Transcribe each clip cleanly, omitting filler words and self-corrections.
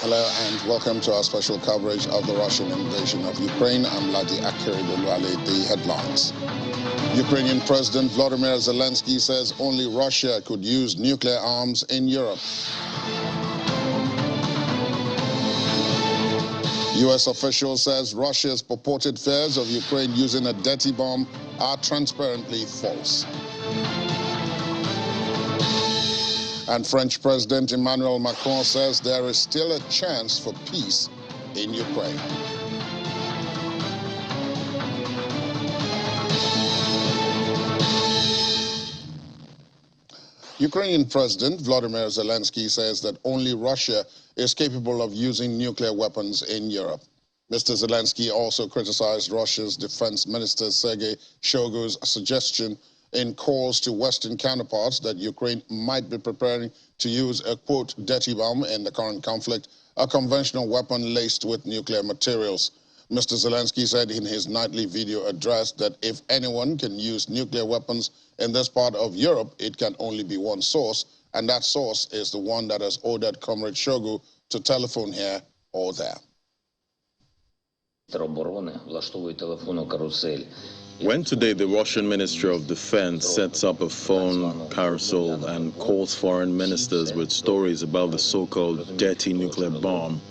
Hello and welcome to our special coverage of the Russian invasion of Ukraine. I'm Ladi Akiridulwale. The headlines. Ukrainian President Volodymyr Zelensky says only Russia could use nuclear arms in Europe. U.S. official says Russia's purported fears of Ukraine using a dirty bomb are transparently false. And French President Emmanuel Macron says there is still a chance for peace in Ukraine. Ukrainian President Volodymyr Zelensky says that only Russia is capable of using nuclear weapons in Europe. Mr. Zelensky also criticized Russia's Defense Minister Sergei Shoigu's suggestion in calls to Western counterparts that Ukraine might be preparing to use a, quote, dirty bomb in the current conflict, a conventional weapon laced with nuclear materials. Mr. Zelensky said in his nightly video address that if anyone can use nuclear weapons in this part of Europe, it can only be one source, and that source is the one that has ordered Comrade Shoigu to telephone here or there. When today the Russian Ministry of Defense sets up a phone carousel and calls foreign ministers with stories about the so-called dirty nuclear bomb,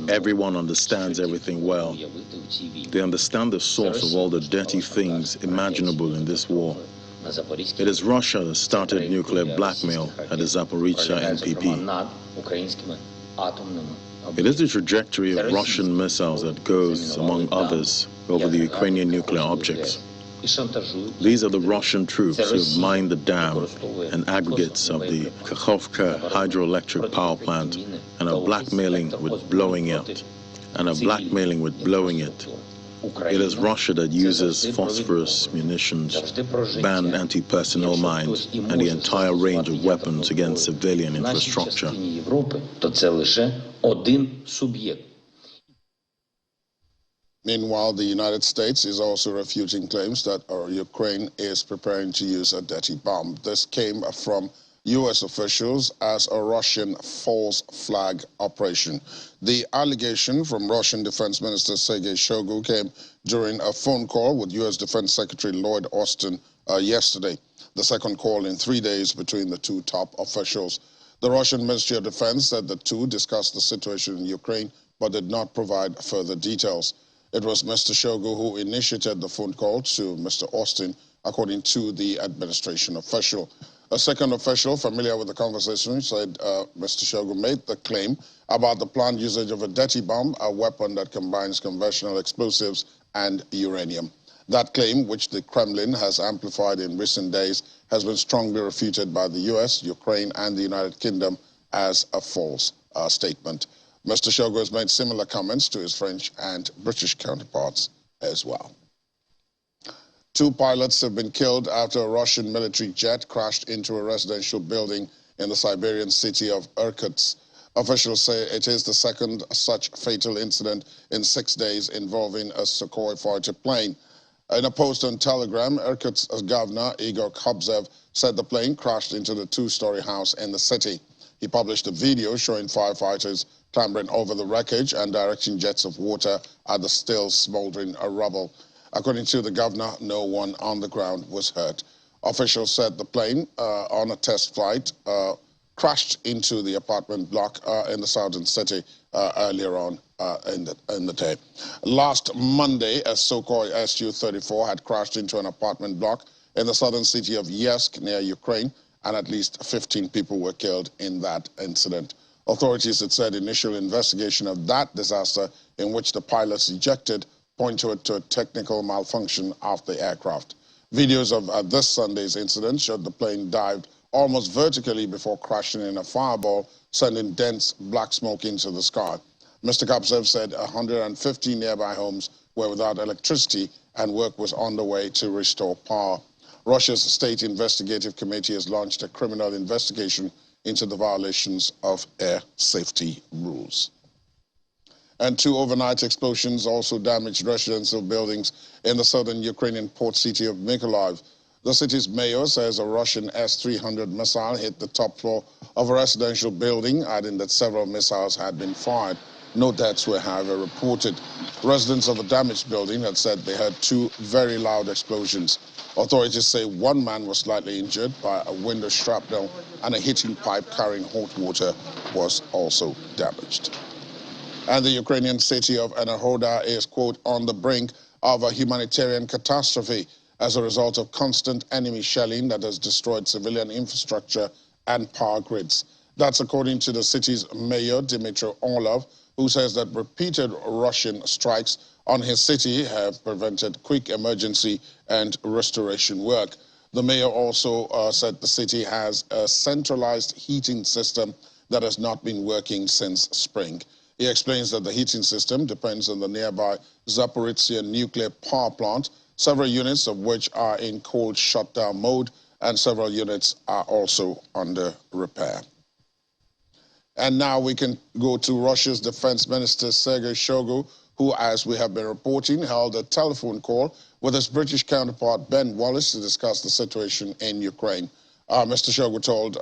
everyone understands everything well. They understand the source of all the dirty things imaginable in this war. It is Russia that started nuclear blackmail at the Zaporizhzhia NPP. It is the trajectory of Russian missiles that goes, among others, over the Ukrainian nuclear objects. These are the Russian troops who have mined the dam and aggregates of the Kakhovka hydroelectric power plant and are blackmailing with blowing it. It is Russia that uses phosphorus munitions, banned anti-personnel mines, and the entire range of weapons against civilian infrastructure. Meanwhile, the United States is also refuting claims that Ukraine is preparing to use a dirty bomb. This came from U.S. officials as a Russian false flag operation. The allegation from Russian Defense Minister Sergei Shoigu came during a phone call with U.S. Defense Secretary Lloyd Austin yesterday, the second call in 3 days between the two top officials. The Russian Ministry of Defense said the two discussed the situation in Ukraine but did not provide further details. It was Mr. Shoigu who initiated the phone call to Mr. Austin, according to the administration official. A second official familiar with the conversation said Mr. Shoigu made the claim about the planned usage of a dirty bomb, a weapon that combines conventional explosives and uranium. That claim, which the Kremlin has amplified in recent days, has been strongly refuted by the U.S., Ukraine, and the United Kingdom as a false statement. Mr. Shoigu has made similar comments to his French and British counterparts as well. 2 pilots have been killed after a Russian military jet crashed into a residential building in the Siberian city of Irkutsk. Officials say it is the second such fatal incident in 6 days involving a Sukhoi fighter plane. In a post on Telegram, Irkutsk's governor, Igor Kobzev, said the plane crashed into the 2-story house in the city. He published a video showing firefighters clambering over the wreckage and directing jets of water at the still smoldering rubble. According to the governor, no one on the ground was hurt. Officials said the plane, on a test flight, crashed into the apartment block in the southern city earlier on in the day. Last Monday, a Sukhoi Su-34 had crashed into an apartment block in the southern city of Yeysk near Ukraine, and at least 15 people were killed in that incident. Authorities had said initial investigation of that disaster, in which the pilots ejected, pointed to a technical malfunction of the aircraft. Videos of this Sunday's incident showed the plane dived almost vertically before crashing in a fireball, sending dense black smoke into the sky. Mr. Kapsev said 150 nearby homes were without electricity and work was underway to restore power. Russia's State Investigative Committee has launched a criminal investigation into the violations of air safety rules. And 2 overnight explosions also damaged residential buildings in the southern Ukrainian port city of Mykolayiv. The city's mayor says a Russian S-300 missile hit the top floor of a residential building, adding that several missiles had been fired. No deaths were, however, reported. Residents of the damaged building had said they heard two very loud explosions. Authorities say one man was slightly injured by a window shrapnel, and a heating pipe carrying hot water was also damaged. And the Ukrainian city of Enerhoda is, quote, on the brink of a humanitarian catastrophe as a result of constant enemy shelling that has destroyed civilian infrastructure and power grids. That's according to the city's mayor, Dmitry Orlov, who says that repeated Russian strikes on his city have prevented quick emergency and restoration work. The mayor also said the city has a centralized heating system that has not been working since spring. He explains that the heating system depends on the nearby Zaporizhzhia nuclear power plant, several units of which are in cold shutdown mode, and several units are also under repair. And now we can go to Russia's defense minister, Sergei Shoigu, who, as we have been reporting, held a telephone call with his British counterpart, Ben Wallace, to discuss the situation in Ukraine. Mr. Shoigu told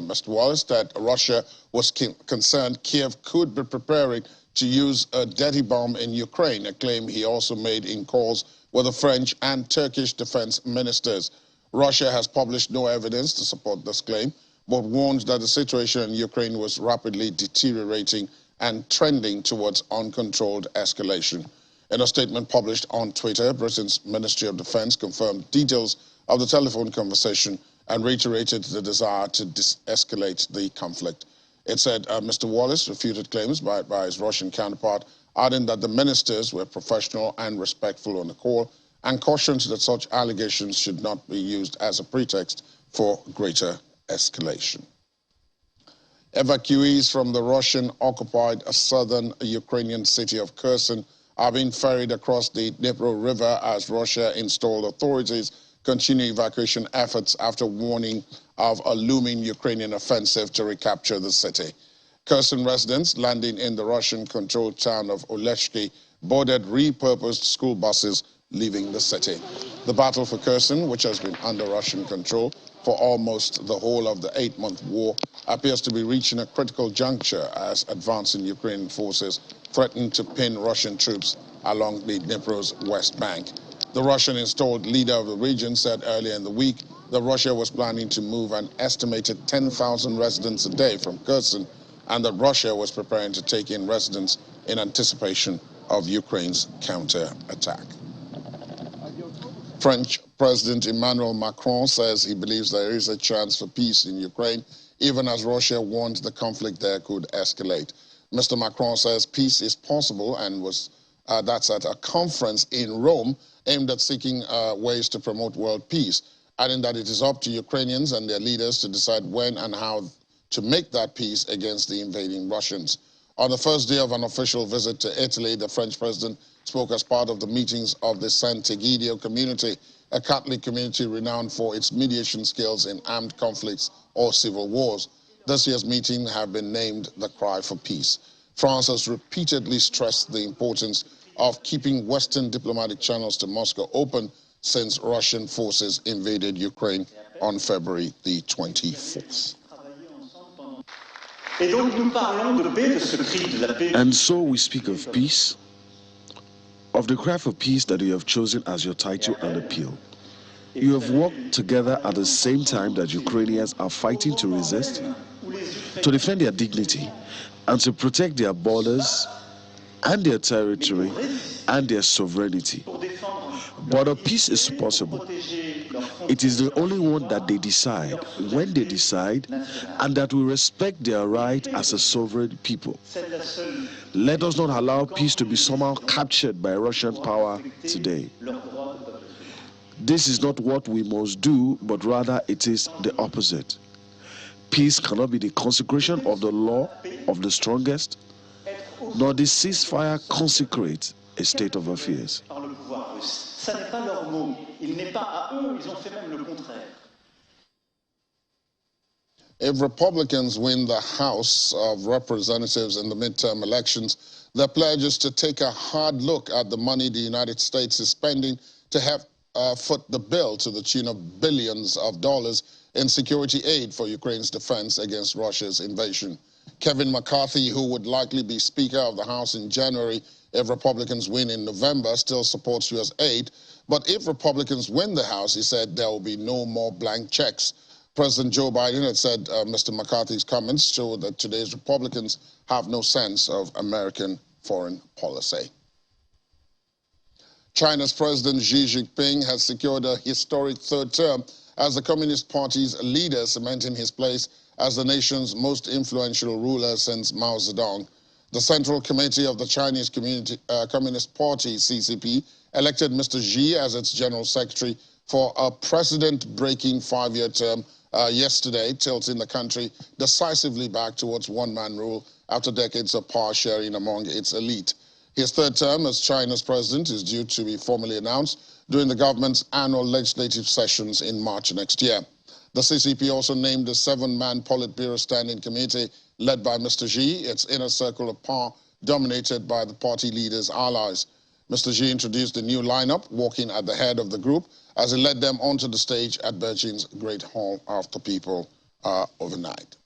Mr. Wallace that Russia was concerned Kiev could be preparing to use a dirty bomb in Ukraine, a claim he also made in calls with the French and Turkish defense ministers. Russia has published no evidence to support this claim, but warned that the situation in Ukraine was rapidly deteriorating and trending towards uncontrolled escalation. In a statement published on Twitter, Britain's Ministry of Defense confirmed details of the telephone conversation and reiterated the desire to de-escalate the conflict. It said Mr. Wallace refuted claims by his Russian counterpart, adding that the ministers were professional and respectful on the call, and cautioned that such allegations should not be used as a pretext for greater escalation. Evacuees from the Russian-occupied southern Ukrainian city of Kherson are being ferried across the Dnipro River as Russia-installed authorities continue evacuation efforts after warning of a looming Ukrainian offensive to recapture the city. Kherson residents landing in the Russian-controlled town of Oleshki boarded repurposed school buses leaving the city. The battle for Kherson, which has been under Russian control for almost the whole of the 8-month war, appears to be reaching a critical juncture as advancing Ukrainian forces threaten to pin Russian troops along the Dnipro's west bank. The Russian-installed leader of the region said earlier in the week that Russia was planning to move an estimated 10,000 residents a day from Kherson, and that Russia was preparing to take in residents in anticipation of Ukraine's counter-attack. French President Emmanuel Macron says he believes there is a chance for peace in Ukraine, even as Russia warns the conflict there could escalate. Mr. Macron says peace is possible and that's at a conference in Rome aimed at seeking ways to promote world peace, adding that it is up to Ukrainians and their leaders to decide when and how to make that peace against the invading Russians. On the first day of an official visit to Italy, the French president spoke as part of the meetings of the Sant'Egidio community, a Catholic community renowned for its mediation skills in armed conflicts or civil wars. This year's meeting have been named the Cry for Peace. France has repeatedly stressed the importance of keeping Western diplomatic channels to Moscow open since Russian forces invaded Ukraine on February the 24th. And so we speak of peace, of the cry for peace that you have chosen as your title and appeal. You have worked together at the same time that Ukrainians are fighting to resist, to defend their dignity, and to protect their borders and their territory and their sovereignty. But a peace is possible. It is the only one that they decide, when they decide, and that we respect their right as a sovereign people. Let us not allow peace to be somehow captured by Russian power today. This is not what we must do, but rather it is the opposite. Peace cannot be the consecration of the law of the strongest, nor the ceasefire consecrate a state of affairs. If Republicans win the House of Representatives in the midterm elections, their pledge is to take a hard look at the money the United States is spending to help foot the bill to the tune of billions of dollars in security aid for Ukraine's defense against Russia's invasion. Kevin McCarthy, who would likely be Speaker of the House in January if Republicans win in November, still supports U.S. aid. But if Republicans win the House, he said there will be no more blank checks. President Joe Biden had said Mr. McCarthy's comments show that today's Republicans have no sense of American foreign policy. China's President Xi Jinping has secured a historic third term as the Communist Party's leader, cementing his place as the nation's most influential ruler since Mao Zedong. The Central Committee of the Chinese Communist Party, CCP, elected Mr. Xi as its General Secretary for a precedent-breaking 5-year term yesterday, tilting the country decisively back towards one-man rule after decades of power sharing among its elite. His third term as China's president is due to be formally announced during the government's annual legislative sessions in March next year. The CCP also named a 7-man Politburo Standing Committee led by Mr. Xi, its inner circle of power dominated by the party leader's allies. Mr. Xi introduced the new lineup, walking at the head of the group as he led them onto the stage at Beijing's Great Hall of the People overnight.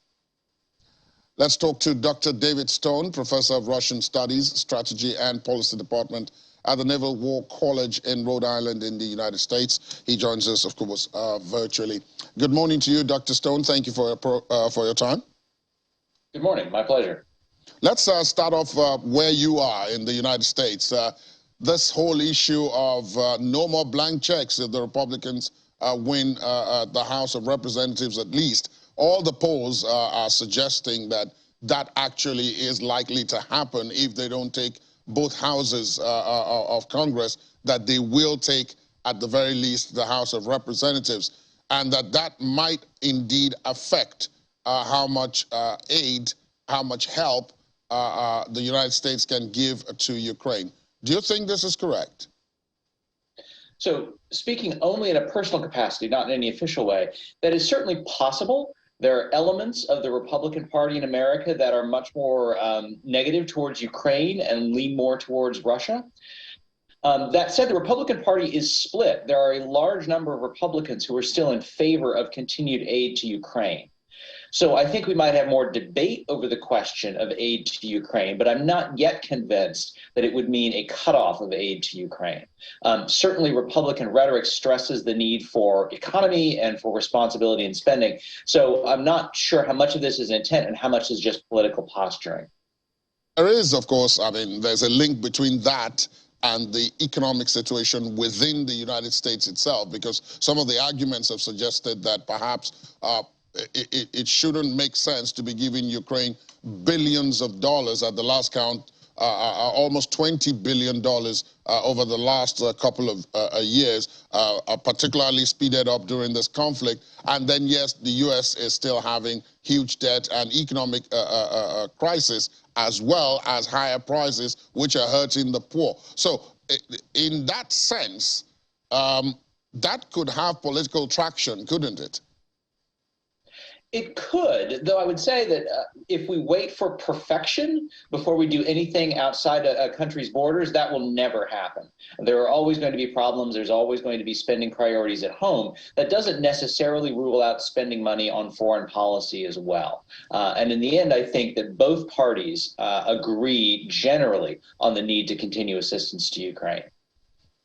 Let's talk to Dr. David Stone, Professor of Russian Studies, Strategy and Policy Department at the Naval War College in Rhode Island in the United States. He joins us, of course, virtually. Good morning to you, Dr. Stone. Thank you for your time. Good morning. My pleasure. Let's start off where you are in the United States. This whole issue of no more blank checks if the Republicans win the House of Representatives at least. All the polls are suggesting that that actually is likely to happen if they don't take both houses of Congress, that they will take, at the very least, the House of Representatives, and that might indeed affect how much aid, how much help the United States can give to Ukraine. Do you think this is correct? So, speaking only in a personal capacity, not in any official way, that is certainly possible. There are elements of the Republican Party in America that are much more negative towards Ukraine and lean more towards Russia. That said, the Republican Party is split. There are a large number of Republicans who are still in favor of continued aid to Ukraine. So I think we might have more debate over the question of aid to Ukraine, but I'm not yet convinced that it would mean a cutoff of aid to Ukraine. Certainly, Republican rhetoric stresses the need for economy and for responsibility in spending. So I'm not sure how much of this is intent and how much is just political posturing. There is, of course, I mean, there's a link between that and the economic situation within the United States itself, because some of the arguments have suggested that perhaps it shouldn't make sense to be giving Ukraine billions of dollars. At the last count, almost $20 billion over the last couple of years, particularly speeded up during this conflict. And then, yes, the U.S. is still having huge debt and economic crisis, as well as higher prices, which are hurting the poor. So in that sense, that could have political traction, couldn't it? It could, though I would say that if we wait for perfection before we do anything outside a country's borders, that will never happen. There are always going to be problems. There's always going to be spending priorities at home. That doesn't necessarily rule out spending money on foreign policy as well. And in the end, I think that both parties agree generally on the need to continue assistance to Ukraine.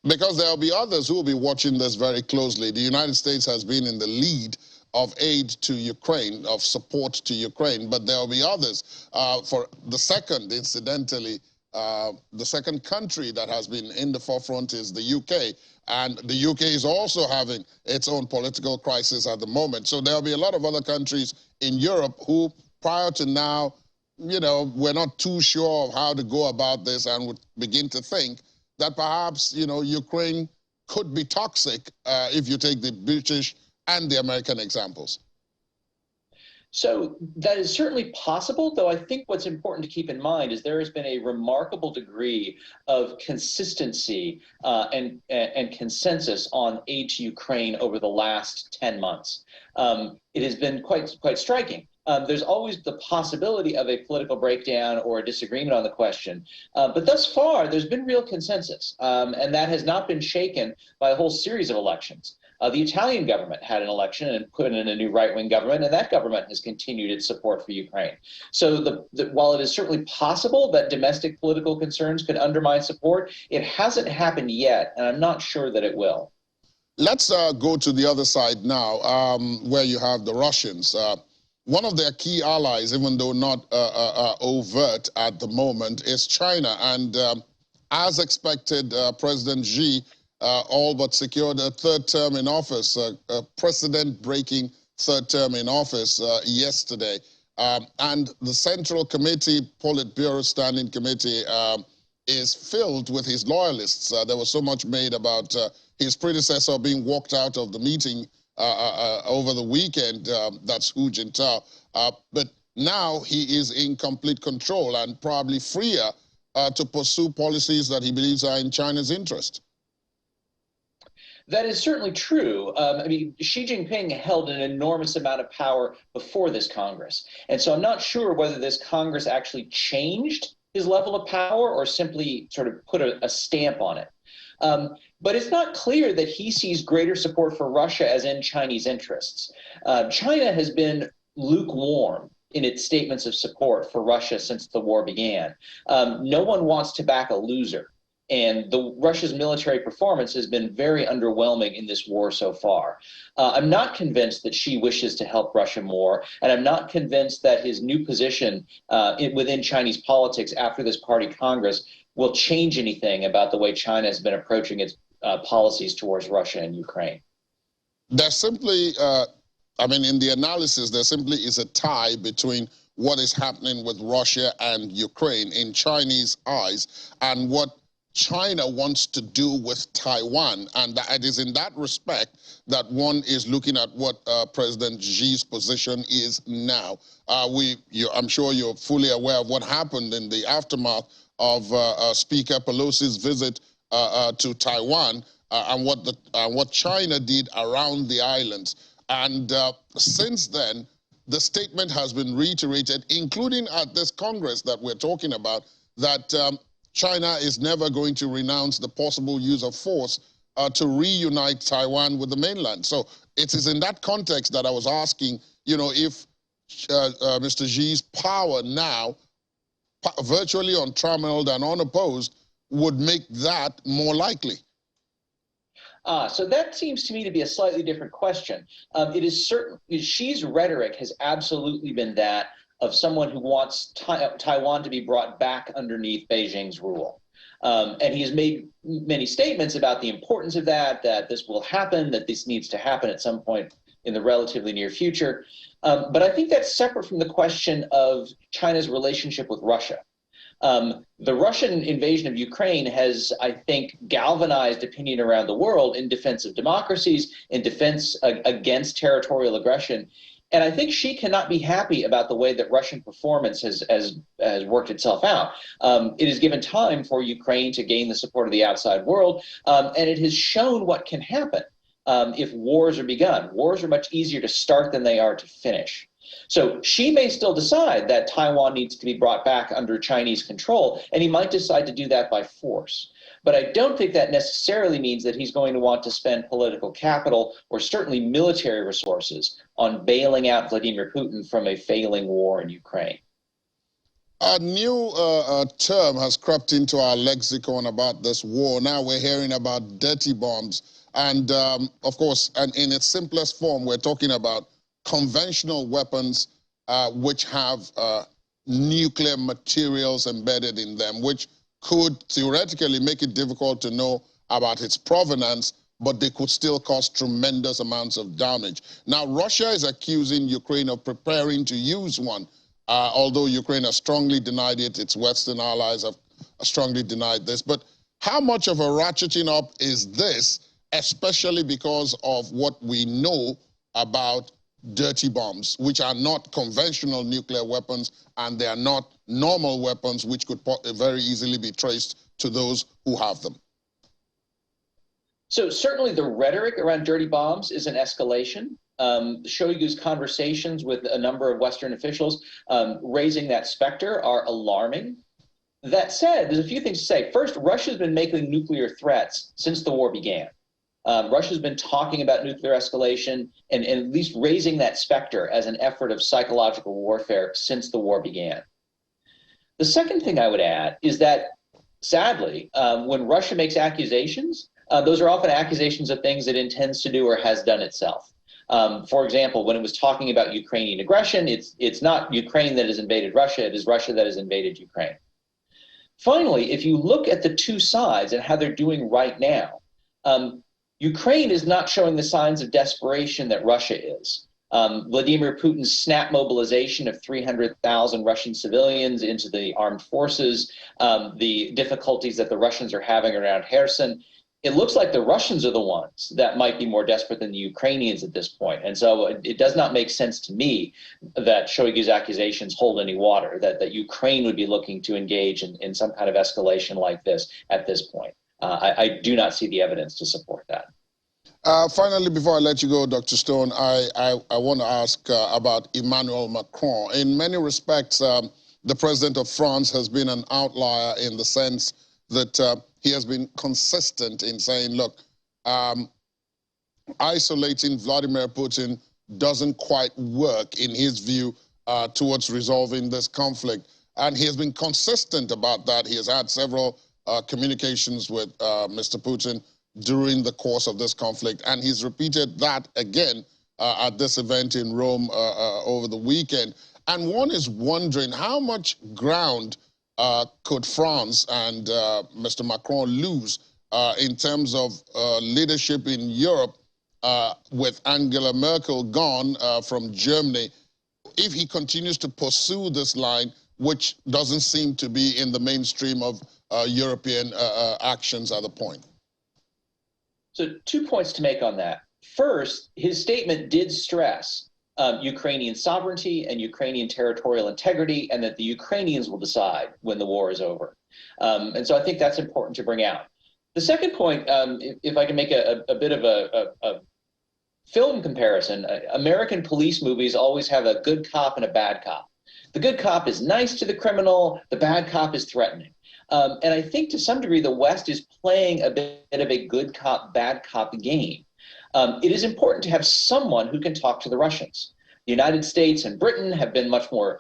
Because there will be others who will be watching this very closely. The United States has been in the lead of aid to Ukraine, of support to Ukraine, but there will be others. For the second, incidentally, the second country that has been in the forefront is the UK, and the UK is also having its own political crisis at the moment. So there will be a lot of other countries in Europe who, prior to now, you know, we're not too sure of how to go about this and would begin to think that perhaps, you know, Ukraine could be toxic if you take the British and the American examples. So that is certainly possible, though I think what's important to keep in mind is there has been a remarkable degree of consistency and consensus on aid to Ukraine over the last 10 months. It has been quite striking. There's always the possibility of a political breakdown or a disagreement on the question. But thus far, there's been real consensus, and that has not been shaken by a whole series of elections. The Italian government had an election and put in a new right-wing government, and that government has continued its support for Ukraine. So while it is certainly possible that domestic political concerns could undermine support, it hasn't happened yet, and I'm not sure that it will. Let's go to the other side now, where you have the Russians. One of their key allies, even though not overt at the moment, is China. And as expected, President Xi all but secured a third term in office, a precedent-breaking third term in office yesterday. And the Central Committee, Politburo Standing Committee, is filled with his loyalists. There was so much made about his predecessor being walked out of the meeting over the weekend. That's Hu Jintao. But now he is in complete control and probably freer to pursue policies that he believes are in China's interest. That is certainly true. I mean, Xi Jinping held an enormous amount of power before this Congress. And so I'm not sure whether this Congress actually changed his level of power or simply sort of put a stamp on it. But it's not clear that he sees greater support for Russia as in Chinese interests. China has been lukewarm in its statements of support for Russia since the war began. No one wants to back a loser. And Russia's military performance has been very underwhelming in this war so far. I'm not convinced that Xi wishes to help Russia more, and I'm not convinced that his new position within Chinese politics after this party Congress will change anything about the way China has been approaching its policies towards Russia and Ukraine. There's simply, I mean, in the analysis, there simply is a tie between what is happening with Russia and Ukraine in Chinese eyes and what China wants to do with Taiwan. And it is in that respect that one is looking at what President Xi's position is now. I'm sure you're fully aware of what happened in the aftermath of Speaker Pelosi's visit to Taiwan and what China did around the islands. And since then, the statement has been reiterated, including at this Congress that we're talking about, that China is never going to renounce the possible use of force to reunite Taiwan with the mainland. So it is in that context that I was asking, you know, if Mr. Xi's power now, virtually untrammeled and unopposed, would make that more likely. So that seems to me to be a slightly different question. It is certain Xi's rhetoric has absolutely been that of someone who wants Taiwan to be brought back underneath Beijing's rule. And he has made many statements about the importance of that this will happen, that this needs to happen at some point in the relatively near future. But I think that's separate from the question of China's relationship with Russia. The Russian invasion of Ukraine has, I think, galvanized opinion around the world in defense of democracies, in defense against territorial aggression. And I think Xi cannot be happy about the way that Russian performance has worked itself out. It has given time for Ukraine to gain the support of the outside world, and it has shown what can happen if wars are begun. Wars are much easier to start than they are to finish. So Xi may still decide that Taiwan needs to be brought back under Chinese control, and he might decide to do that by force. But I don't think that necessarily means that he's going to want to spend political capital or certainly military resources on bailing out Vladimir Putin from a failing war in Ukraine. A new term has crept into our lexicon about this war. Now we're hearing about dirty bombs. And of course, and in its simplest form, we're talking about conventional weapons which have nuclear materials embedded in them, which could theoretically make it difficult to know about its provenance, but they could still cause tremendous amounts of damage. Now, Russia is accusing Ukraine of preparing to use one, although Ukraine has strongly denied it. Its Western allies have strongly denied this. But how much of a ratcheting up is this, especially because of what we know about dirty bombs, which are not conventional nuclear weapons, and they are not normal weapons, which could very easily be traced to those who have them? So certainly the rhetoric around dirty bombs is an escalation. Shoigu's conversations with a number of Western officials raising that specter are alarming. That said, there's a few things to say. First, Russia's been making nuclear threats since the war began. Russia's been talking about nuclear escalation and at least raising that specter as an effort of psychological warfare since the war began. The second thing I would add is that, sadly, when Russia makes accusations, those are often accusations of things it intends to do or has done itself. For example, when it was talking about Ukrainian aggression, it's not Ukraine that has invaded Russia, it is Russia that has invaded Ukraine. Finally, if you look at the two sides and how they're doing right now, Ukraine is not showing the signs of desperation that Russia is. Vladimir Putin's snap mobilization of 300,000 Russian civilians into the armed forces, the difficulties that the Russians are having around Kherson, it looks like the Russians are the ones that might be more desperate than the Ukrainians at this point. And so it does not make sense to me that Shoigu's accusations hold any water, that Ukraine would be looking to engage in some kind of escalation like this at this point. I do not see the evidence to support that. Finally, before I let you go, Dr. Stone, I want to ask about Emmanuel Macron. In many respects, the president of France has been an outlier in the sense that he has been consistent in saying, look, isolating Vladimir Putin doesn't quite work, in his view, towards resolving this conflict. And he has been consistent about that. He has had several communications with Mr. Putin during the course of this conflict. And he's repeated that again at this event in Rome over the weekend. And one is wondering how much ground could France and Mr. Macron lose in terms of leadership in Europe with Angela Merkel gone from Germany if he continues to pursue this line, which doesn't seem to be in the mainstream of European actions at the point? So 2 points to make on that. First, his statement did stress Ukrainian sovereignty and Ukrainian territorial integrity, and that the Ukrainians will decide when the war is over. And so I think that's important to bring out. The second point, if I can make a bit of a film comparison, American police movies always have a good cop and a bad cop. The good cop is nice to the criminal, the bad cop is threatening. And I think to some degree the West is playing a bit of a good cop, bad cop game. It is important to have someone who can talk to the Russians. The United States and Britain have been much more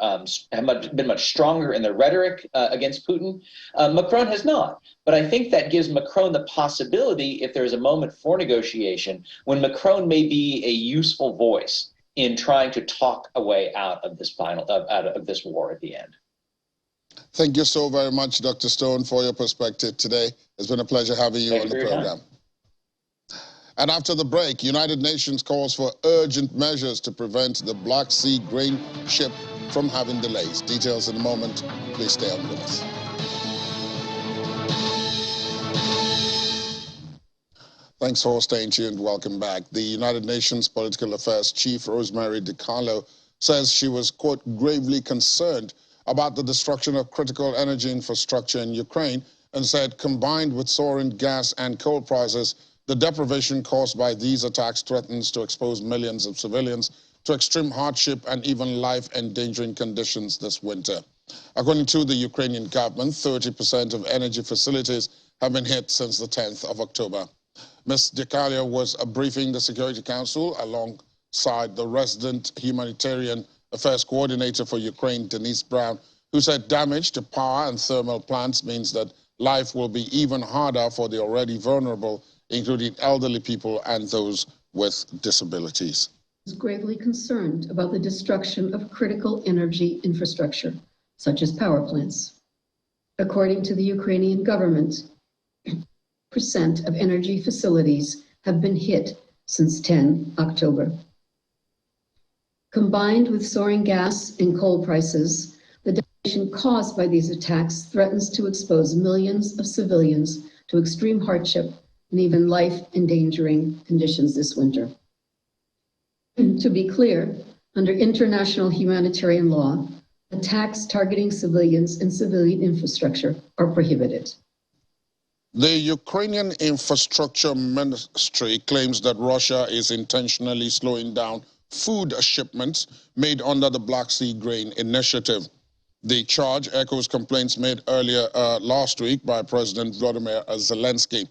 been much stronger in their rhetoric against Putin. Macron has not, but I think that gives Macron the possibility, if there is a moment for negotiation, when Macron may be a useful voice in trying to talk a way out of this out of this war at the end. Thank you so very much, Dr. Stone, for your perspective today. It's been a pleasure having you on the program. And after the break, United Nations calls for urgent measures to prevent the Black Sea grain ship from having delays. Details in a moment. Please stay on with us. Thanks for staying tuned. Welcome back. The United Nations Political Affairs Chief, Rosemary DiCarlo, says she was, quote, gravely concerned about the destruction of critical energy infrastructure in Ukraine, and said, combined with soaring gas and coal prices, the deprivation caused by these attacks threatens to expose millions of civilians to extreme hardship and even life-endangering conditions this winter. According to the Ukrainian government, 30% of energy facilities have been hit since the 10th of October. Ms. DiCarlo was briefing the Security Council alongside the resident humanitarian affairs coordinator for Ukraine, Denise Brown, who said damage to power and thermal plants means that life will be even harder for the already vulnerable, including elderly people and those with disabilities. Is gravely concerned about the destruction of critical energy infrastructure, such as power plants. According to the Ukrainian government, 30% of energy facilities have been hit since 10 October. Combined with soaring gas and coal prices, the devastation caused by these attacks threatens to expose millions of civilians to extreme hardship and even life-endangering conditions this winter. To be clear, under international humanitarian law, attacks targeting civilians and civilian infrastructure are prohibited. The Ukrainian Infrastructure Ministry claims that Russia is intentionally slowing down food shipments made under the Black Sea Grain Initiative. The charge echoes complaints made earlier last week by President Volodymyr Zelensky.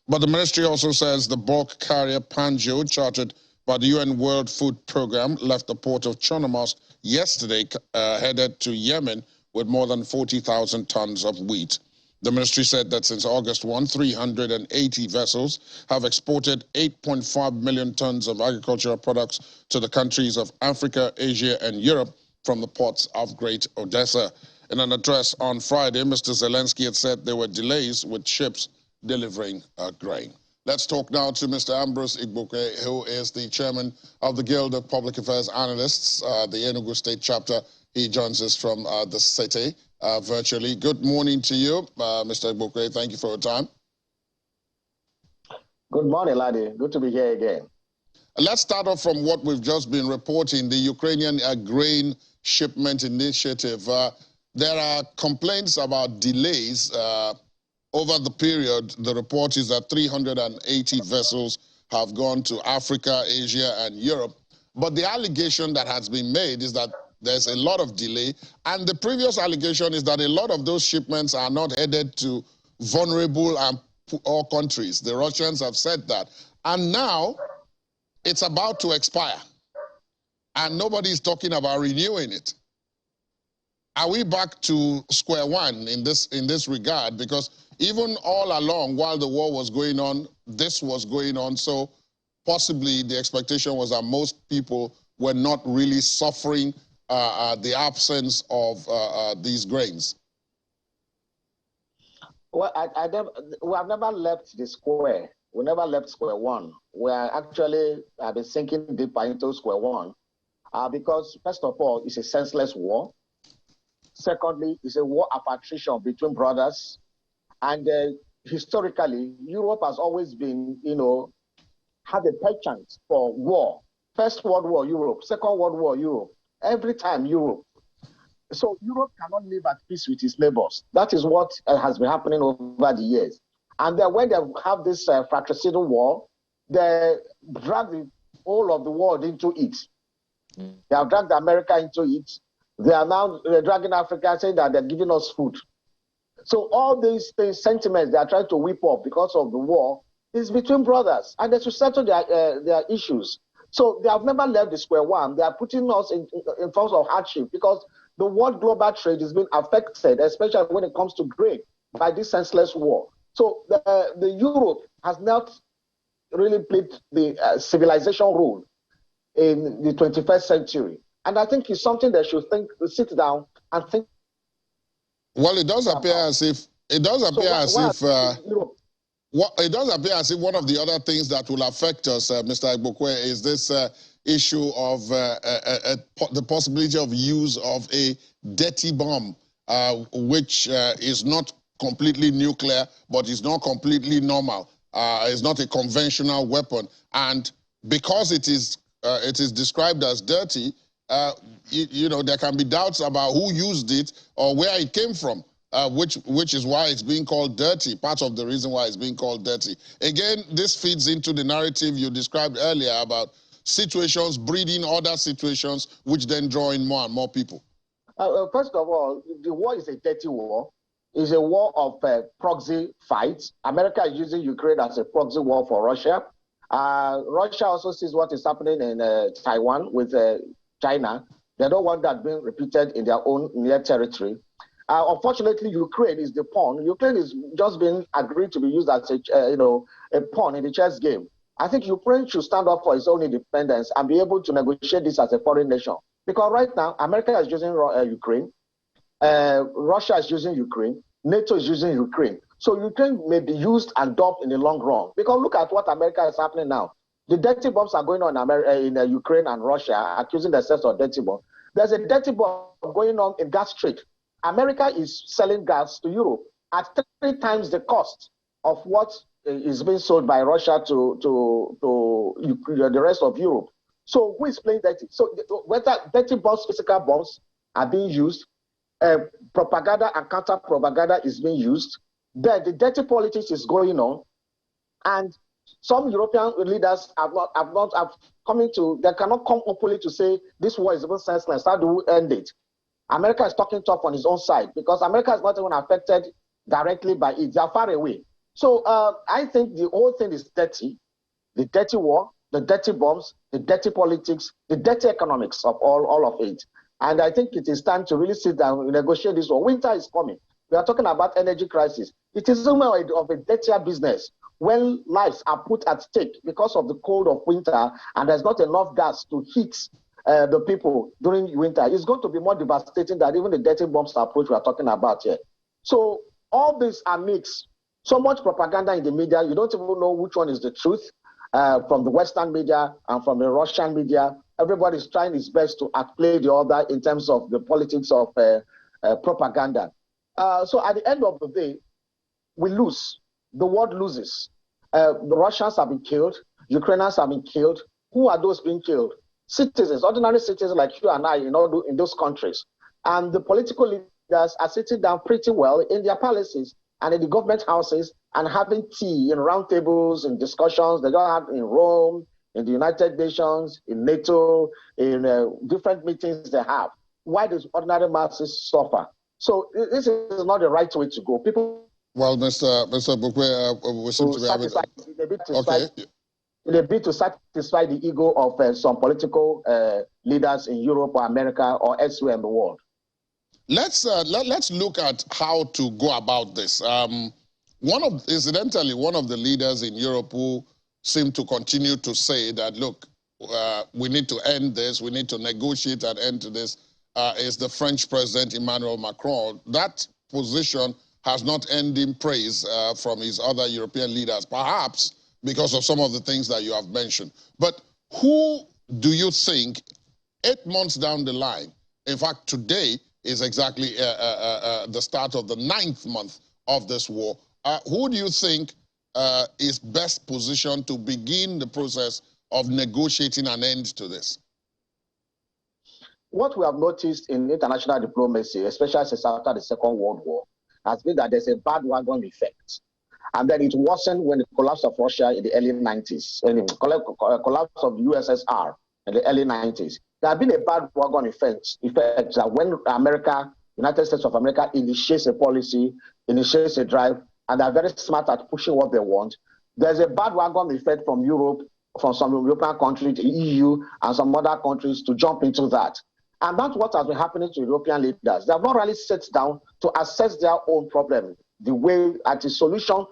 But the ministry also says the bulk carrier Panjo, chartered by the UN World Food Programme, left the port of Chornomorsk yesterday, headed to Yemen with more than 40,000 tons of wheat. The ministry said that since August 1, 380 vessels have exported 8.5 million tons of agricultural products to the countries of Africa, Asia, and Europe from the ports of Great Odessa. In an address on Friday, Mr. Zelensky had said there were delays with ships delivering grain. Let's talk now to Mr. Ambrose Igboke, who is the chairman of the Guild of Public Affairs Analysts, the Enugu State chapter. He joins us from the city virtually. Good morning to you, Mr. Igboke. Thank you for your time. Good morning, laddie. Good to be here again. Let's start off from what we've just been reporting, the Ukrainian grain shipment initiative. There are complaints about delays over the period. The report is that 380 vessels have gone to Africa, Asia, and Europe. But the allegation that has been made is that there's a lot of delay. And the previous allegation is that a lot of those shipments are not headed to vulnerable and poor countries. The Russians have said that. And now it's about to expire. And nobody's talking about renewing it. Are we back to square one in this regard? Because even all along, while the war was going on, this was going on. So possibly the expectation was that most people were not really suffering the absence of these grains. Well, we have never left the square. We never left square one. We are actually been sinking deeper into square one because, first of all, it's a senseless war. Secondly, it's a war of attrition between brothers. And historically, Europe has always been, had a penchant for war. First World War, Europe. Second World War, Europe. Every time, Europe. So Europe cannot live at peace with its neighbors. That is what has been happening over the years. And then when they have this fratricidal war, they drag the whole of the world into it. They have dragged America into it. They are now dragging Africa, saying that they're giving us food. So all these sentiments they are trying to whip up because of the war is between brothers, and they should settle their issues. So they have never left the square one. They are putting us in front of hardship because the world global trade is being affected, especially when it comes to grain, by this senseless war. So the Europe has not really played the civilization role in the 21st century. And I think it's something they should sit down and think. Well, it does appear as if one of the other things that will affect us, Mr. Igboke, is this issue of the possibility of use of a dirty bomb, which is not completely nuclear, but is not completely normal. It's not a conventional weapon, and because it is described as dirty, there can be doubts about who used it or where it came from, which is why it's being called dirty, part of the reason why it's being called dirty. Again, this feeds into the narrative you described earlier about situations breeding other situations, which then draw in more and more people. First of all, the war is a dirty war. It's a war of proxy fights. America is using Ukraine as a proxy war for Russia. Russia also sees what is happening in Taiwan with China. They don't want that being repeated in their own near territory. Unfortunately, Ukraine is the pawn. Ukraine is just being agreed to be used as a pawn in the chess game. I think Ukraine should stand up for its own independence and be able to negotiate this as a foreign nation. Because right now, America is using Ukraine, Russia is using Ukraine, NATO is using Ukraine. So Ukraine may be used and dumped in the long run. Because look at what America is happening now. The dirty bombs are going on in Ukraine and Russia, accusing themselves of dirty bomb. There's a dirty bomb going on in gas trade. America is selling gas to Europe at 3 times the cost of what is being sold by Russia to the rest of Europe. So who is playing dirty? So whether dirty bombs, physical bombs are being used, propaganda and counter-propaganda is being used. Then the dirty politics is going on, and some European leaders have coming to, they cannot come openly to say this war is even senseless. How do we end it? America is talking tough on his own side because America is not even affected directly by it. They are far away. So I think the whole thing is dirty. The dirty war, the dirty bombs, the dirty politics, the dirty economics of all of it. And I think it is time to really sit down and negotiate this war. Winter is coming. We are talking about energy crisis. It is somewhere of a dirtier business when lives are put at stake because of the cold of winter and there's not enough gas to heat the people during winter. It's going to be more devastating than even the dirty bombs approach we are talking about here. So all these are mixed. So much propaganda in the media, you don't even know which one is the truth. From the Western media and from the Russian media, everybody is trying his best to outplay the other in terms of the politics of propaganda. So at the end of the day, we lose. The world loses. The Russians have been killed. Ukrainians have been killed. Who are those being killed? Citizens, ordinary citizens like you and I, in those countries. And the political leaders are sitting down pretty well in their palaces and in the government houses and having tea in round tables and discussions. They don't have in Rome, in the United Nations, in NATO, in different meetings they have. Why does ordinary masses suffer? So this is not the right way to go. People. Well, Mr. Bukwe, we seem to be having. In a bid to satisfy the ego of some political leaders in Europe or America or elsewhere in the world. Let's look at how to go about this. Incidentally, one of the leaders in Europe who seem to continue to say that, look, we need to end this, we need to negotiate and end to this, is the French President Emmanuel Macron. That position has not earned him praise from his other European leaders, perhaps because of some of the things that you have mentioned. But who do you think 8 months down the line, in fact, today is exactly the start of the 9th month of this war, who do you think is best positioned to begin the process of negotiating an end to this? What we have noticed in international diplomacy, especially since after the Second World War, has been that there's a bandwagon effect. And then it worsened when the collapse of Russia in the early 90s, and the collapse of the USSR in the early 90s. There has been a bandwagon effect that when America, United States of America, initiates a policy, initiates a drive, and they're very smart at pushing what they want, there's a bandwagon effect from Europe, from some European countries, the EU, and some other countries to jump into that. And that's what has been happening to European leaders. They have not really sat down to assess their own problem, the way at a solution,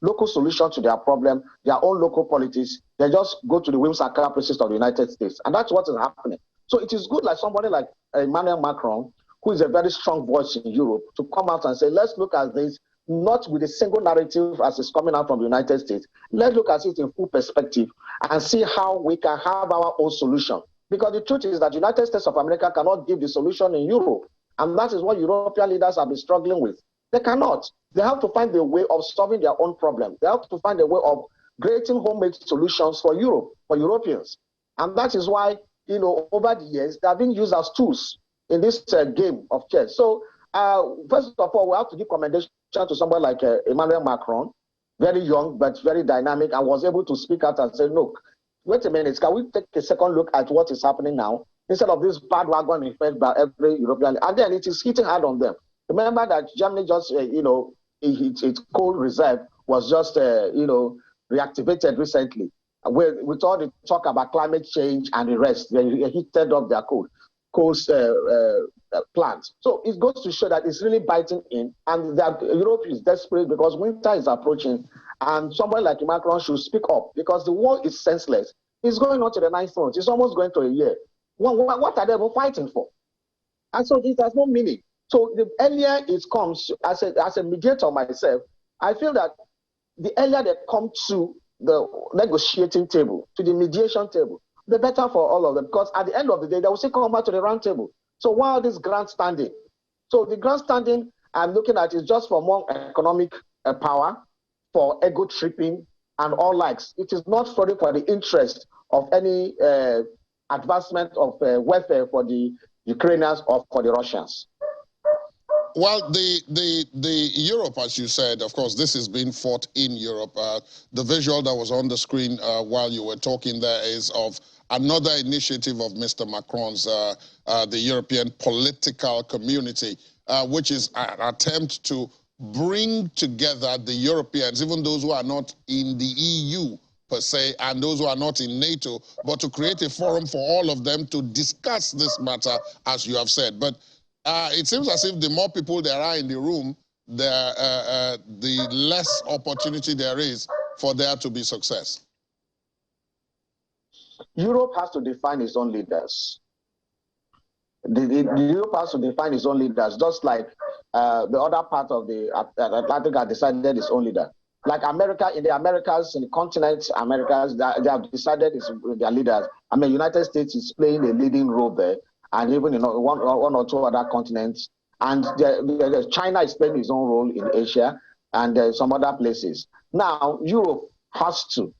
local solution to their problem, their own local politics. They just go to the whims and caprices of the United States. And that's what is happening. So it is good like somebody like Emmanuel Macron, who is a very strong voice in Europe, to come out and say, let's look at this, not with a single narrative as is coming out from the United States. Let's look at it in full perspective and see how we can have our own solution. Because the truth is that the United States of America cannot give the solution in Europe. And that is what European leaders have been struggling with. They cannot. They have to find a way of solving their own problem. They have to find a way of creating homemade solutions for Europe, for Europeans. And that is why, over the years, they have been used as tools in this game of chess. So, first of all, we have to give commendation to somebody like Emmanuel Macron, very young but very dynamic, and was able to speak out and say, look, wait a minute, can we take a second look at what is happening now instead of this bandwagon effect by every European? And then it is hitting hard on them. Remember that Germany just, its coal reserve was just, reactivated recently. With all the talk about climate change and the rest, they heated up their coal plants. So it goes to show that it's really biting in, and that Europe is desperate because winter is approaching, and somebody like Macron should speak up because the war is senseless. It's going on to the 9th month. It's almost going to a year. What are they even fighting for? And so this has no meaning. So the earlier it comes, as a mediator myself, I feel that the earlier they come to the negotiating table, to the mediation table, the better for all of them. Because at the end of the day, they will still come back to the round table. So why all this grandstanding? So the grandstanding I'm looking at is just for more economic power, for ego tripping and all likes. It is not for the interest of any advancement of welfare for the Ukrainians or for the Russians. Well, the Europe, as you said, of course, this is being fought in Europe. The visual that was on the screen while you were talking there is of another initiative of Mr. Macron's, the European political community, which is an attempt to bring together the Europeans, even those who are not in the EU per se, and those who are not in NATO, but to create a forum for all of them to discuss this matter, as you have said. But it seems as if the more people there are in the room, the less opportunity there is for there to be success. Europe has to define its own leaders. Europe has to define its own leaders, just like the other part of the Atlantic has decided its own leader. Like America, in the Americas, in the continent, Americas, they have decided their leaders. I mean, United States is playing a leading role there, and even one or two other continents. And China is playing its own role in Asia and some other places. Now, Europe has to.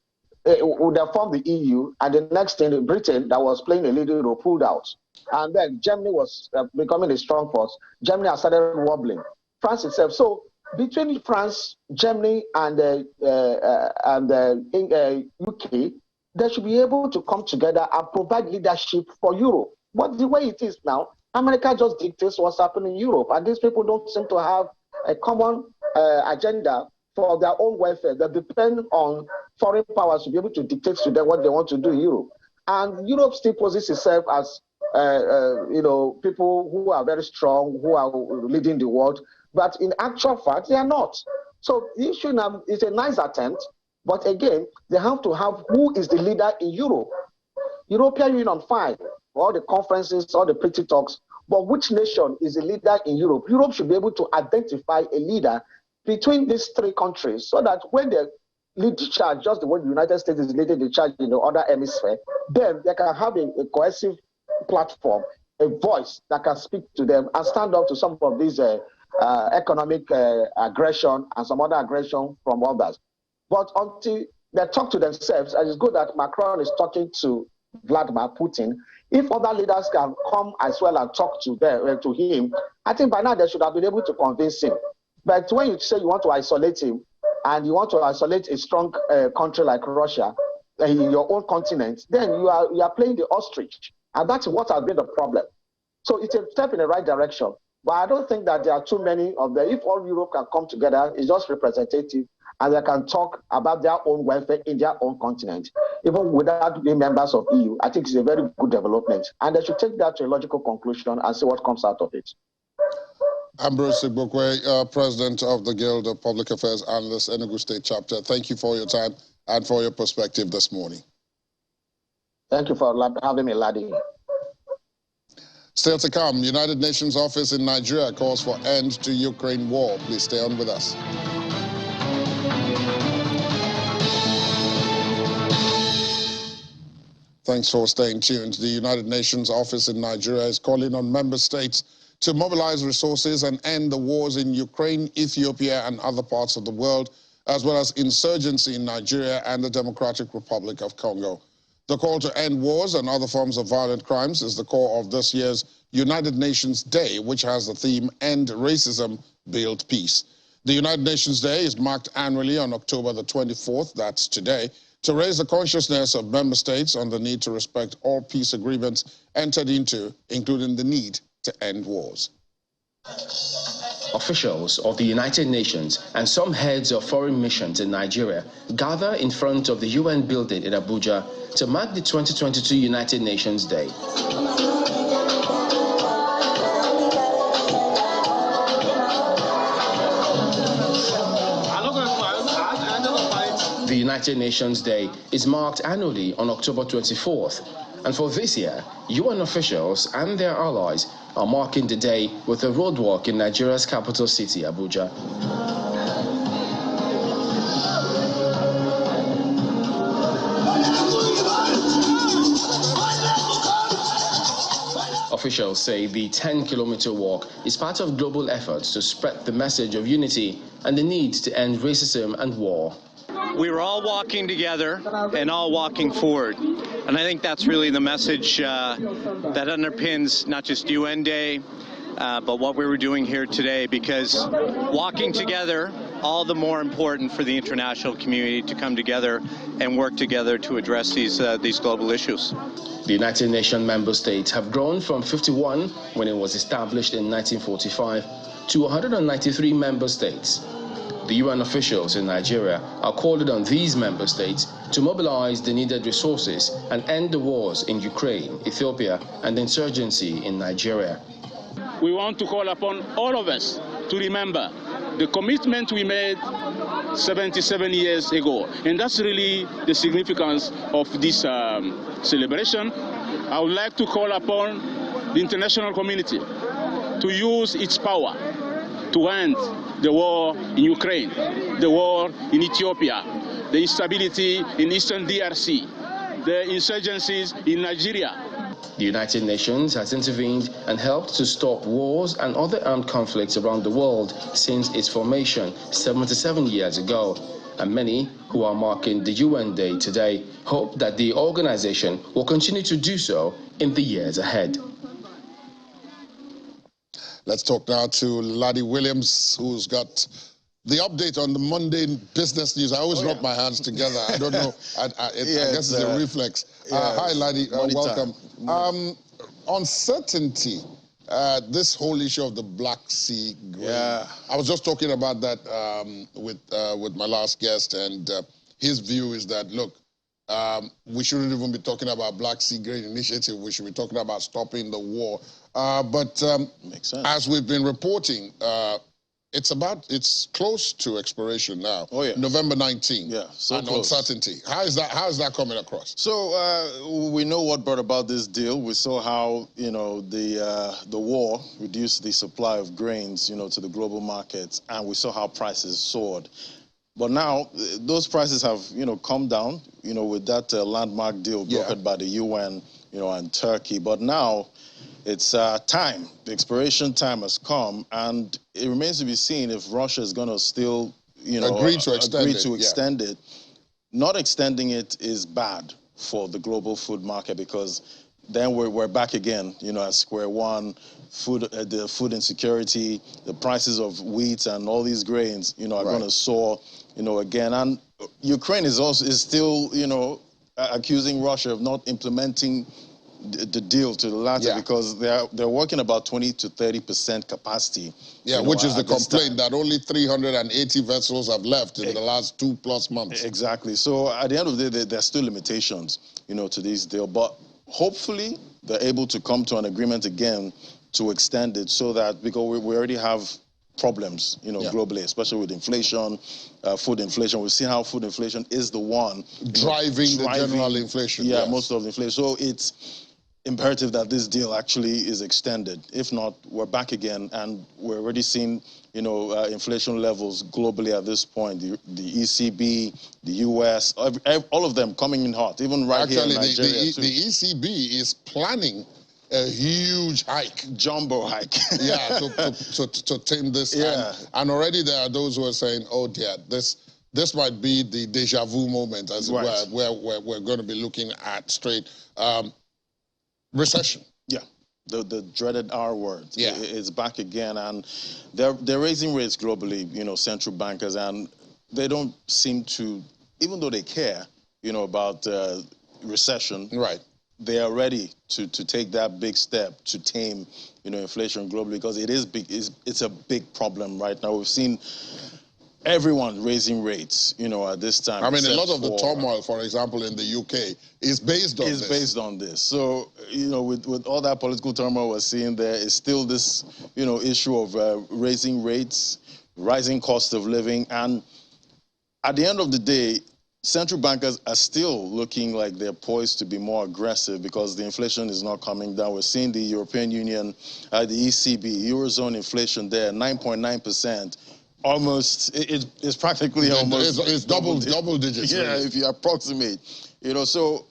They formed the EU, and the next thing, Britain, that was playing a leading role, pulled out. And then Germany was becoming a strong force. Germany has started wobbling. France itself. So between France, Germany, and UK, they should be able to come together and provide leadership for Europe. But the way it is now, America just dictates what's happening in Europe, and these people don't seem to have a common agenda for their own welfare. They depend on foreign powers to be able to dictate to them what they want to do in Europe. And Europe still poses itself as people who are very strong, who are leading the world, but in actual fact, they are not. So the issue now is a nice attempt, but again, they have to have who is the leader in Europe. European Union, fine, all the conferences, all the pretty talks, but which nation is the leader in Europe? Europe should be able to identify a leader between these three countries so that when they lead the charge, just the way the United States is leading the charge in the other hemisphere, then they can have a cohesive platform, a voice that can speak to them and stand up to some of these economic aggression and some other aggression from others. But until they talk to themselves, and it's good that Macron is talking to Vladimir Putin, if other leaders can come as well and talk to him, I think by now they should have been able to convince him. But when you say you want to isolate him, and you want to isolate a strong country like Russia in your own continent, then you are playing the ostrich. And that's what has been the problem. So it's a step in the right direction. But I don't think that there are too many of them. If all Europe can come together, it's just representative, and they can talk about their own welfare in their own continent, even without being members of EU. I think it's a very good development. And they should take that to a logical conclusion and see what comes out of it. Ambrose Igbokwe, President of the Guild of Public Affairs Analysts, Enugu State Chapter, thank you for your time and for your perspective this morning. Thank you for having me, laddie. Still to come, United Nations office in Nigeria calls for end to Ukraine war. Please stay on with us. Thanks for staying tuned. The United Nations office in Nigeria is calling on member states to mobilize resources and end the wars in Ukraine, Ethiopia, and other parts of the world, as well as insurgency in Nigeria and the Democratic Republic of Congo. The call to end wars and other forms of violent crimes is the core of this year's United Nations Day, which has the theme End Racism, Build Peace. The United Nations Day is marked annually on October the 24th, that's today, to raise the consciousness of member states on the need to respect all peace agreements entered into, including the need to end wars. Officials of the United Nations and some heads of foreign missions in Nigeria gather in front of the UN building in Abuja to mark the 2022 United Nations Day. The United Nations Day is marked annually on October 24th, and for this year, UN officials and their allies are marking the day with a roadwalk in Nigeria's capital city, Abuja. Officials say the 10-kilometer walk is part of global efforts to spread the message of unity and the need to end racism and war. We were all walking together and all walking forward. And I think that's really the message that underpins not just UN Day, but what we were doing here today, because walking together, all the more important for the international community to come together and work together to address these global issues. The United Nations member states have grown from 51 when it was established in 1945 to 193 member states. The UN officials in Nigeria are calling on these member states to mobilize the needed resources and end the wars in Ukraine, Ethiopia, and the insurgency in Nigeria. We want to call upon all of us to remember the commitment we made 77 years ago. And that's really the significance of this celebration. I would like to call upon the international community to use its power to end the war in Ukraine, the war in Ethiopia, the instability in Eastern DRC, the insurgencies in Nigeria. The United Nations has intervened and helped to stop wars and other armed conflicts around the world since its formation 77 years ago. And many who are marking the UN Day today hope that the organization will continue to do so in the years ahead. Let's talk now to Laddie Williams, who's got the update on the mundane business news. I always rub my hands together. I don't know. I guess it's a reflex. Hi, Laddie. Welcome. Uncertainty. This whole issue of the Black Sea grain. I was just talking about that with my last guest, and his view is that, look, we shouldn't even be talking about Black Sea Grain Initiative. We should be talking about stopping the war. But makes sense. As we've been reporting, it's close to expiration now. Oh, yeah. November 19. Yeah, so and close. Uncertainty. How is that coming across? So we know what brought about this deal. We saw how the war reduced the supply of grains to the global markets, and we saw how prices soared. But now those prices have come down with that landmark deal brokered by the UN and Turkey. But now it's time. The expiration time has come, and it remains to be seen if Russia is going to still, agree to extend it. Not extending it is bad for the global food market, because then we're back again, at square one. The food insecurity, the prices of wheat and all these grains, are going to soar, again. And Ukraine is still, accusing Russia of not implementing the deal to the latter, because they're working about 20 to 30% capacity. Yeah, which is the complaint that only 380 vessels have left in the last 2+ months. Exactly. So at the end of the day, there's still limitations, to this deal. But hopefully they're able to come to an agreement again to extend it, so that, because we already have problems, globally, especially with inflation, food inflation. We've seen how food inflation is the one driving the general inflation. Yeah, most of the inflation. So it's imperative that this deal actually is extended. If not, we're back again, and we're already seeing, inflation levels globally at this point. The ECB, the US, all of them coming in hot, even right here in Nigeria. The ECB is planning a huge hike, jumbo hike. to tame this. And already there are those who are saying, oh dear, this might be the deja vu moment, as it were, where we're going to be looking at straight recession. Yeah, the dreaded R word. It's back again, and they're raising rates globally. Central bankers, and they don't seem to, even though they care, about recession. Right. They are ready to take that big step to tame, inflation globally, because it is big. It's a big problem right now. We've seen everyone raising rates, at this time. I mean, a lot of the turmoil, for example, in the UK is based on this. Is based on this. So, with all that political turmoil we're seeing there, is still this, issue of raising rates, rising cost of living, and at the end of the day, central bankers are still looking like they're poised to be more aggressive, because the inflation is not coming down. We're seeing the European Union, the ECB, Eurozone inflation there, 9.9%. Almost, it's practically almost... It's double digits. Yeah, really. If you approximate. So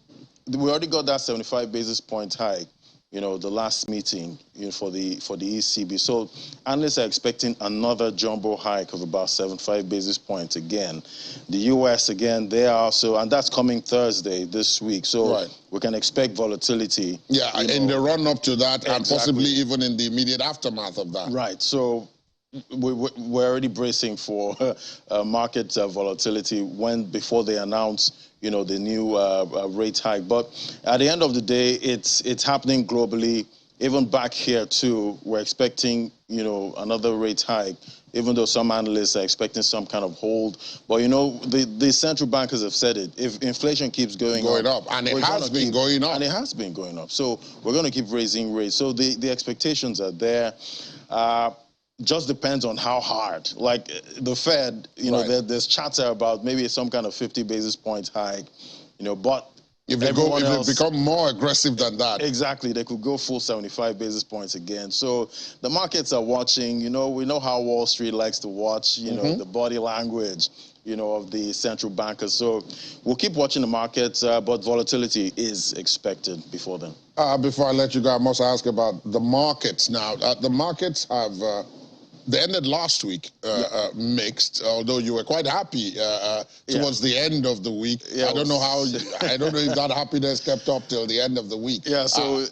we already got that 75 basis point hike, the last meeting for the ECB. So analysts are expecting another jumbo hike of about 75 basis points again. The US again, they are also, and that's coming Thursday this week. So we can expect volatility. Yeah, in the run up to that, and possibly Exactly. even in the immediate aftermath of that. Right. So we're already bracing for market volatility before they announce the new rate hike. But at the end of the day, it's happening globally. Even back here too, we're expecting another rate hike, even though some analysts are expecting some kind of hold. But the central bankers have said it. If inflation keeps going up, and it has been going up. And it has been going up. So we're going to keep raising rates. So the expectations are there. Just depends on how hard. Like the Fed, there's chatter about maybe some kind of 50 basis points hike, but if they become more aggressive than that. Exactly, they could go full 75 basis points again. So the markets are watching. We know how Wall Street likes to watch, the body language, of the central bankers. So we'll keep watching the markets, but volatility is expected before then. Before I let you go, I must ask about the markets now. The markets have... they ended last week mixed, although you were quite happy towards the end of the week. Yeah, I don't know if that happiness kept up till the end of the week. Yeah, so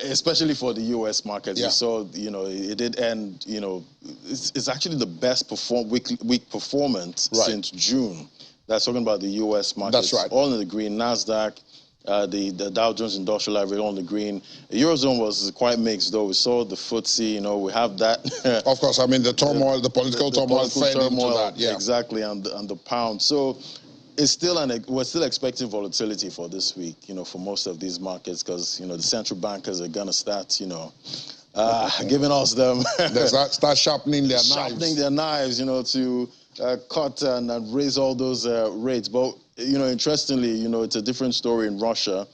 especially for the US market, we saw, it did end, it's actually the best week performance since June. That's talking about the US market. That's right. All in the green. NASDAQ, the Dow Jones Industrial Average on the green. The Eurozone was quite mixed, though. We saw the FTSE, we have that. Of course, I mean, the turmoil, the political turmoil fed into that. Yeah. Exactly, and the pound. So it's we're still expecting volatility for this week, for most of these markets, because, the central bankers are going to start, giving us them. They start sharpening their knives. Sharpening their knives, to cut and raise all those rates. But interestingly, it's a different story in Russia.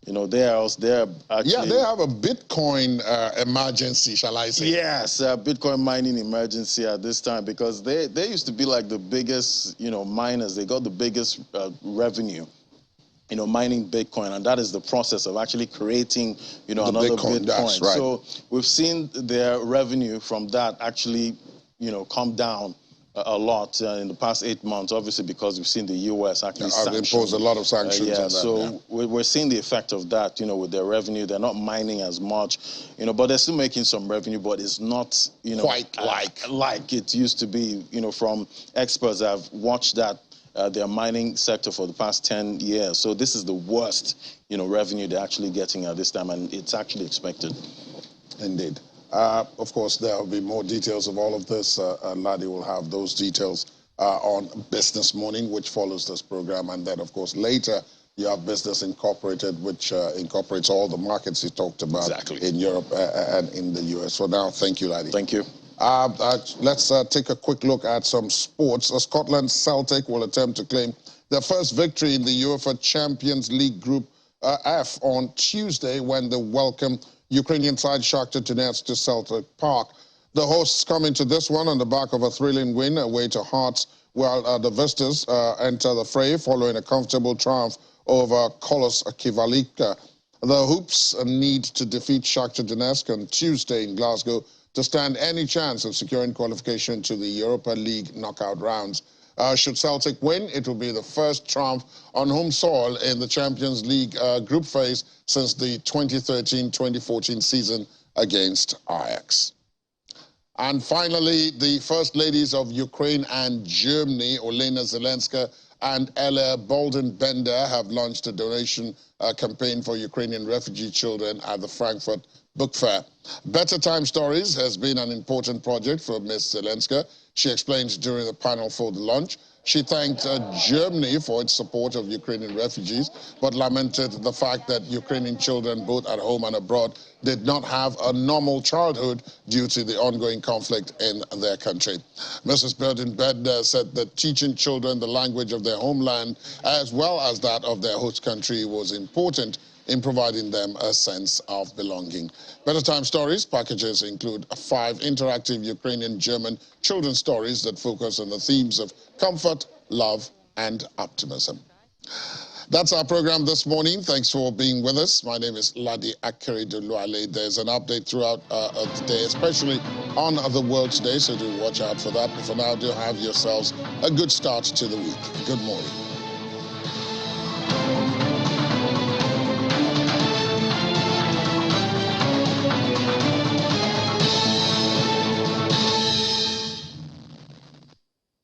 They're actually... Yeah, they have a Bitcoin emergency, shall I say. Yes, Bitcoin mining emergency at this time, because they used to be like the biggest, miners. They got the biggest revenue, mining Bitcoin, and that is the process of actually creating, another Bitcoin. That's right. So we've seen their revenue from that actually, come down a lot in the past 8 months, obviously, because we've seen the U.S. actually impose a lot of sanctions on that. We're seeing the effect of that, with their revenue. They're not mining as much, but they're still making some revenue, but it's not, quite like it used to be, from experts that have watched that, their mining sector for the past 10 years. So this is the worst, revenue they're actually getting at this time, and it's actually expected. Indeed. Of course, there will be more details of all of this. Ladi will have those details on Business Morning, which follows this program. And then, of course, later you have Business Incorporated, which incorporates all the markets you talked about in Europe and in the US. For now, thank you, Ladi. Thank you. Let's take a quick look at some sports. Scotland's Celtic will attempt to claim their first victory in the UEFA Champions League Group F on Tuesday when they welcome Ukrainian side Shakhtar Donetsk to Celtic Park. The hosts come into this one on the back of a thrilling win away to Hearts, while the visitors enter the fray following a comfortable triumph over Kolos Kivalika. The Hoops need to defeat Shakhtar Donetsk on Tuesday in Glasgow to stand any chance of securing qualification to the Europa League knockout rounds. Should Celtic win, it will be the first triumph on home soil in the Champions League group phase since the 2013-2014 season against Ajax. And finally, the First Ladies of Ukraine and Germany, Olena Zelenska and Ella Bolden-Bender, have launched a donation campaign for Ukrainian refugee children at the Frankfurt Book Fair. Better Time Stories has been an important project for Ms. Zelenska. She explained during the panel for the launch. She thanked Germany for its support of Ukrainian refugees, but lamented the fact that Ukrainian children, both at home and abroad, did not have a normal childhood due to the ongoing conflict in their country. Mrs. Bolden-Bender said that teaching children the language of their homeland, as well as that of their host country, was important in providing them a sense of belonging. Better Time Stories packages include 5 interactive Ukrainian-German children's stories that focus on the themes of comfort, love, and optimism. That's our program this morning. Thanks for being with us. My name is Ladi Akeredoluale. There's an update throughout the day, especially on the world today, so do watch out for that. But for now, do have yourselves a good start to the week. Good morning.